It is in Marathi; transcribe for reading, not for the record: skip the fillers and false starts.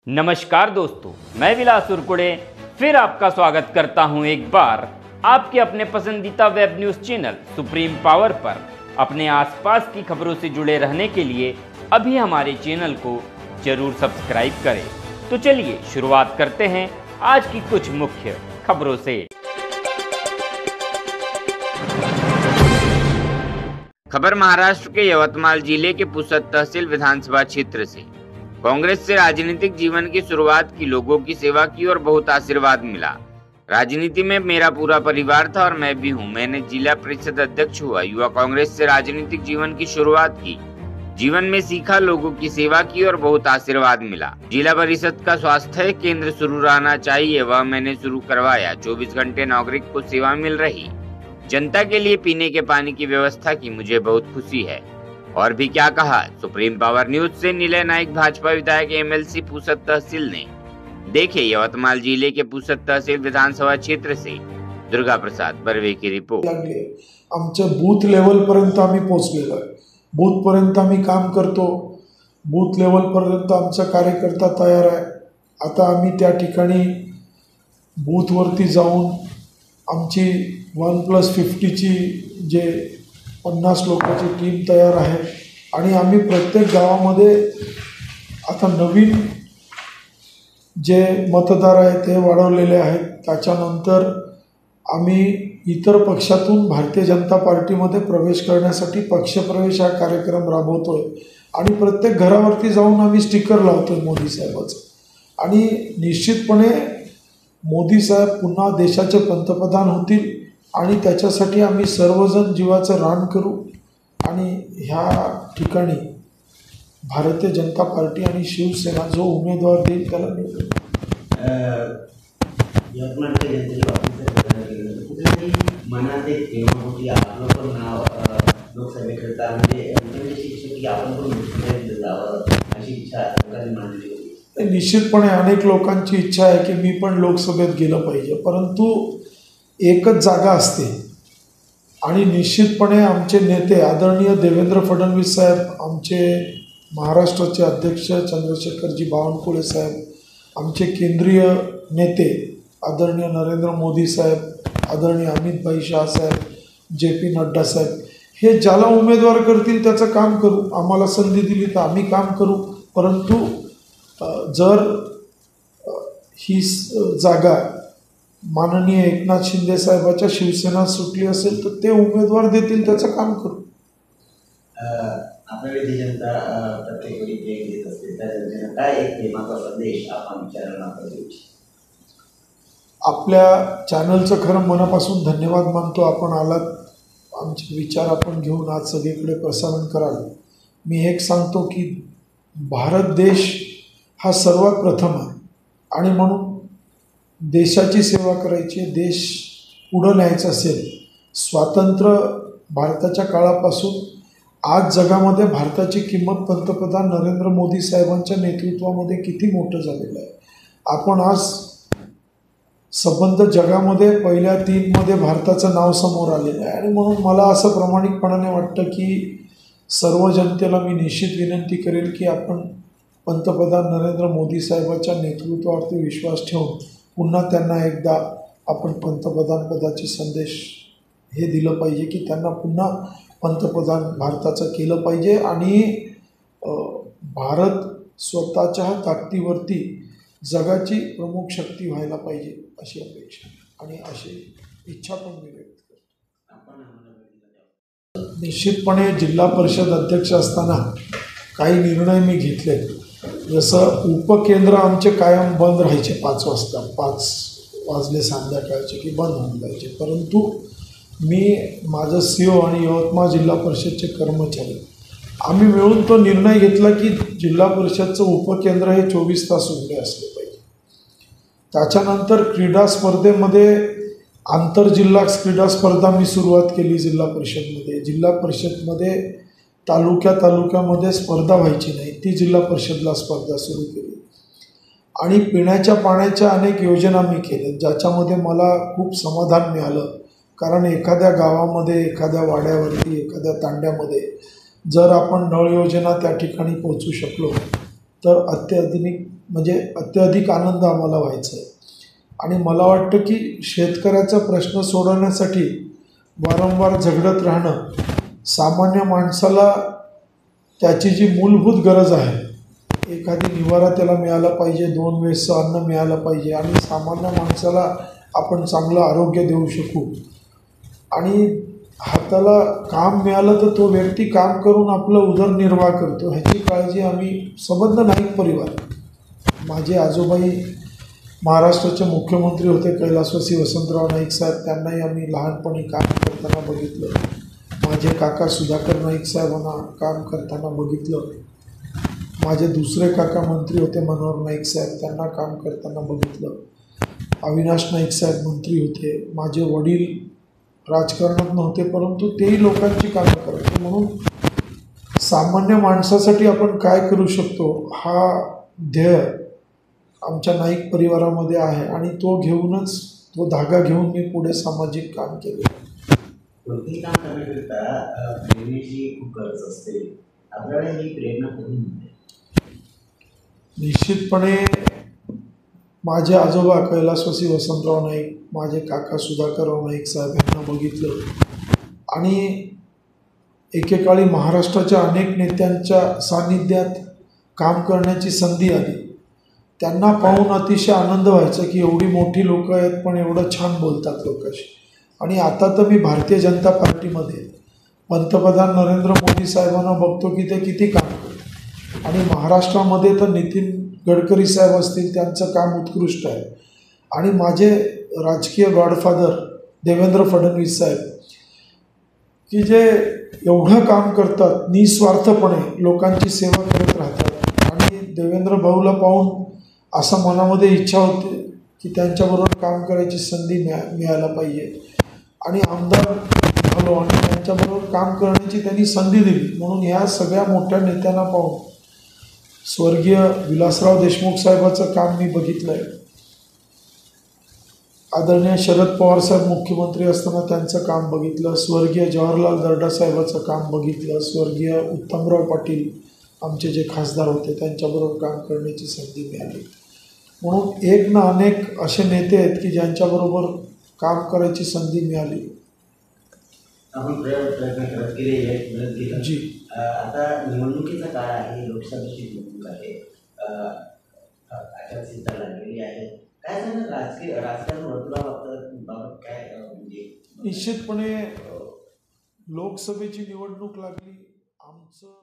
नमस्कार दोस्तों, मैं विलास उरकुड़े फिर आपका स्वागत करता हूं एक बार आपके अपने पसंदीदा web news channel supreme power पर। अपने आसपास की खबरों से जुड़े रहने के लिए अभी हमारे चैनल को जरूर सब्सक्राइब करें। तो चलिए शुरुआत करते हैं आज की कुछ मुख्य खबरों से। खबर महाराष्ट्र के यवतमाल जिले के पुसद तहसील विधानसभा क्षेत्र से। कांग्रेस से राजनीतिक जीवन की शुरुआत की, लोगों की सेवा की और बहुत आशीर्वाद मिला। राजनीति में मेरा पूरा परिवार था और मैं भी हूं। मैंने जिला परिषद अध्यक्ष हुआ। युवा कांग्रेस से राजनीतिक जीवन की शुरुआत की, जीवन में सीखा, लोगों की सेवा की और बहुत आशीर्वाद मिला। जिला परिषद का स्वास्थ्य केंद्र शुरू रहना चाहिए, वह मैंने शुरू करवाया। 24 घंटे नागरिक को सेवा मिल रही। जनता के लिए पीने के पानी की व्यवस्था की, मुझे बहुत खुशी है। और भी क्या कहा सुप्रीम पावर न्यूज से निलय नाइक भाजपा विधायक एमएलसी पुसद तहसील ने। देखिए यवतमाल जिले के पुसद तहसील विधानसभा क्षेत्र से दुर्गा प्रसाद बर्वे की रिपोर्ट। आमच्या बूथ लेवल पर्यंत आम्ही पोहोचलेलो आहे। बूथ पर्यंत आम्ही काम करतो। बूथ लेवल पर्यंत आमचा कार्यकर्ता तयार आहे। आता आम्ही त्या ठिकाणी बूथ वरती जाऊन आमची 1+50 ची जे 50 लोकांची टीम तयार आहे आणि आम्ही प्रत्येक गावामध्ये आता नवीन जे मतदार आहेत ते वाढवलेले आहेत। त्याच्यानंतर आम्ही इतर पक्षातून भारतीय जनता पार्टीमध्ये प्रवेश करण्यासाठी पक्षप्रवेश हा कार्यक्रम राबवतोय आणि प्रत्येक घरावरती जाऊन आम्ही स्टिकर लावतोय मोदी साहेबाचं। आणि निश्चितपणे मोदी साहेब पुन्हा देशाचे पंतप्रधान होतील आणि त्याच्यासाठी आम्ही सर्वजण जीवाचं रान करू आणि ह्या ठिकाणी भारतीय जनता पार्टी आणि शिवसेना जो उमेदवार देईल त्याला निवडून मनात एक प्रेम होती, आपलं पण नाव लोकसभेकरता म्हणजे शिक्षक आपण पण जावं अशी इच्छा मांडली होती। निश्चितपणे अनेक लोकांची इच्छा आहे की मी पण लोकसभेत गेलं पाहिजे, परंतु एकच जागा असते आणि निश्चितपणे आमचे नेते आदरणीय देवेंद्र फडणवीस साहेब, आमचे महाराष्ट्राचे अध्यक्ष चंद्रशेखरजी बावनकुळे साहेब, आमचे केंद्रीय नेते आदरणीय नरेंद्र मोदी साहेब, आदरणीय अमित भाई शाह साहेब, JP नड्डा साहेब, हे ज्याला उमेदवार करतील त्याचं काम करू। आम्हाला संधी दिली तर आम्ही काम करू, परंतु जर ही जागा माननीय एकनाथ शिंदे साहेबांच्या शिवसेना सुटली असेल तर ते उमेदवार देतील त्याचं काम करू। आपल्याला जी जनता प्रत्येक वेळी प्रेम देत असते त्या जनतेला काय एक प्रेमाचा संदेश आपण विचारांना देऊ? आपल्या चॅनलचं खरं मनापासून धन्यवाद मानतो। आपण आलात, आमचे विचार आपण घेऊन आज सगळीकडे प्रसारण कराल। मी एक सांगतो की भारत देश हा सर्वात प्रथम आहे आणि म्हणून देशाची सेवा करायची, देश पुढं न्यायचा असेल, स्वातंत्र्य भारताच्या काळापासून आज जगामध्ये भारताची किंमत पंतप्रधान नरेंद्र मोदी साहेबांच्या नेतृत्वामध्ये किती मोठं झालेलं आहे। आपण आज संबंध जगामध्ये पहिल्या 3 मध्ये भारताचं नाव समोर आलेलं आहे आणि म्हणून मला असं प्रामाणिकपणाने वाटतं की सर्व जनतेला मी निश्चित विनंती करेल की आपण पंतप्रधान नरेंद्र मोदी साहेबांच्या नेतृत्वावरती विश्वास ठेवून पुन्हा त्यांना एकदा आपण पंतप्रधान पदाचे संदेश हे दिलं पाहिजे की त्यांना पुन्हा पंतप्रधान भारताचं केलं पाहिजे आणि भारत स्वतःच्या ताकदीवरती जगाची प्रमुख शक्ती व्हायला पाहिजे अशी अपेक्षा आणि अशी इच्छा पण मी व्यक्त करतो। निश्चितपणे जिल्हा परिषद अध्यक्ष असताना काही निर्णय मी घेतले, जसं उपकेंद्र आमचे कायम बंद राहायचे 5 वाजता, 5 वाजले संध्याकाळचे की बंद होऊन जायचे, परंतु मी माझं CO आणि यवतमाळ जिल्हा परिषदचे कर्मचारी आम्ही मिळून तो निर्णय घेतला की जिल्हा परिषदचं उपकेंद्र हे 24 तास उघडे असले पाहिजे। त्याच्यानंतर क्रीडा स्पर्धेमध्ये आंतरजिल्हा क्रीडा स्पर्धा मी सुरुवात केली जिल्हा परिषदमध्ये। जिल्हा परिषदमध्ये तालुक्यामध्ये स्पर्धा व्हायची नाही, ती जिल्हा परिषदला स्पर्धा सुरू केली आणि पिण्याच्या पाण्याच्या अनेक योजना मी केल्या ज्याच्यामध्ये मला खूप समाधान मिळालं। कारण एखाद्या गावामध्ये, एखाद्या वाड्यावरती, एखाद्या तांड्यामध्ये जर आपण नळ योजना त्या ठिकाणी पोहोचू शकलो तर अत्याधुनिक म्हणजे अत्याधिक आनंद आम्हाला व्हायचा आहे. आणि मला वाटतं की शेतकऱ्याचा प्रश्न सोडवण्यासाठी वारंवार झगडत राहणं सामान्य माणसाला त्याची जी मूलभूत गरज आहे, एखादी निवारा त्याला मिळाला पाहिजे, 2 वेळचं अन्न मिळालं पाहिजे आणि सामान्य माणसाला आपण चांगलं आरोग्य देऊ शकू आणि हाताला काम मिळालं तर तो व्यक्ती काम करून आपलं उदरनिर्वाह करतो, ह्याची काळजी आम्ही संबंध नाईक परिवार. माझे आजोबाई महाराष्ट्राचे मुख्यमंत्री होते कैलासवासी वसंतराव नाईक साहेब, त्यांनाही आम्ही लहानपणी काम करताना बघितलं. माझे काका सुधाकर नाईक साहेबांना काम करताना बघितलं. माझे दुसरे काका मंत्री होते मनोहर नाईक साहेब, त्यांना काम करताना बघितलं. अविनाश नाईक साहेब मंत्री होते. माझे वडील राजकारणात नव्हते परंतु तेही लोकांची कामं करायचे. म्हणून सामान्य माणसासाठी आपण काय करू शकतो हा ध्येय आमच्या नाईक परिवारामध्ये आहे आणि तो घेऊनच, तो धागा घेऊन मी पुढे सामाजिक काम केले. कोणतेही काम करण्याकरिता प्रेरणेची खूप गरज असते. आपल्याला ही प्रेरणा कुठून मिळते? निश्चितपणे माझे आजोबा कैलासवासी वसंतराव नाईक, माझे काका सुधाकरराव नाईक साहेब यांना बघितलं आणि एकेकाळी महाराष्ट्राच्या अनेक नेत्यांच्या सान्निध्यात काम करण्याची संधी आली. त्यांना पाहून अतिशय आनंद व्हायचा की एवढी मोठी लोक आहेत पण एवढं छान बोलतात लोकांशी. आणि आता तर मी भारतीय जनता पार्टीमध्ये पंतप्रधान नरेंद्र मोदी साहेबांना बघतो की ते किती काम करतात आणि महाराष्ट्रामध्ये तर नितीन गडकरी साहेब असतील, त्यांचं काम उत्कृष्ट आहे. आणि माझे राजकीय गॉडफादर देवेंद्र फडणवीस साहेब की जे एवढं काम करतात, निस्वार्थपणे लोकांची सेवा करत राहतात. आणि देवेंद्र भाऊला पाहून असं मनामध्ये इच्छा होते की त्यांच्याबरोबर काम करायची संधी मिळायला पाहिजे आणि आमदार झालो आणि त्यांच्याबरोबर काम करण्याची त्यांनी संधी दिली. म्हणून ह्या सगळ्या मोठ्या नेत्यांना पाहून स्वर्गीय विलासराव देशमुख साहेबाचं काम मी बघितलं आहे. आदरणीय शरद पवार साहेब मुख्यमंत्री असताना त्यांचं काम बघितलं. स्वर्गीय जवाहरलाल दर्डा साहेबाचं काम बघितलं. स्वर्गीय उत्तमराव पाटील आमचे जे खासदार होते त्यांच्याबरोबर काम करण्याची संधी मिळाली. म्हणून एक ना अनेक असे नेते आहेत की ज्यांच्याबरोबर काम करायची संधी मिळाली. आपण प्रयत्न करत गेले जी. आता निवडणुकीचा काळ आहे, लोकसभेची निवडणूक आहे, आचारसंहिता लागलेली आहे. काय सांगा राजकारण वर्तुळाबाबत काय म्हणजे? निश्चितपणे लोकसभेची निवडणूक लागली. आमचं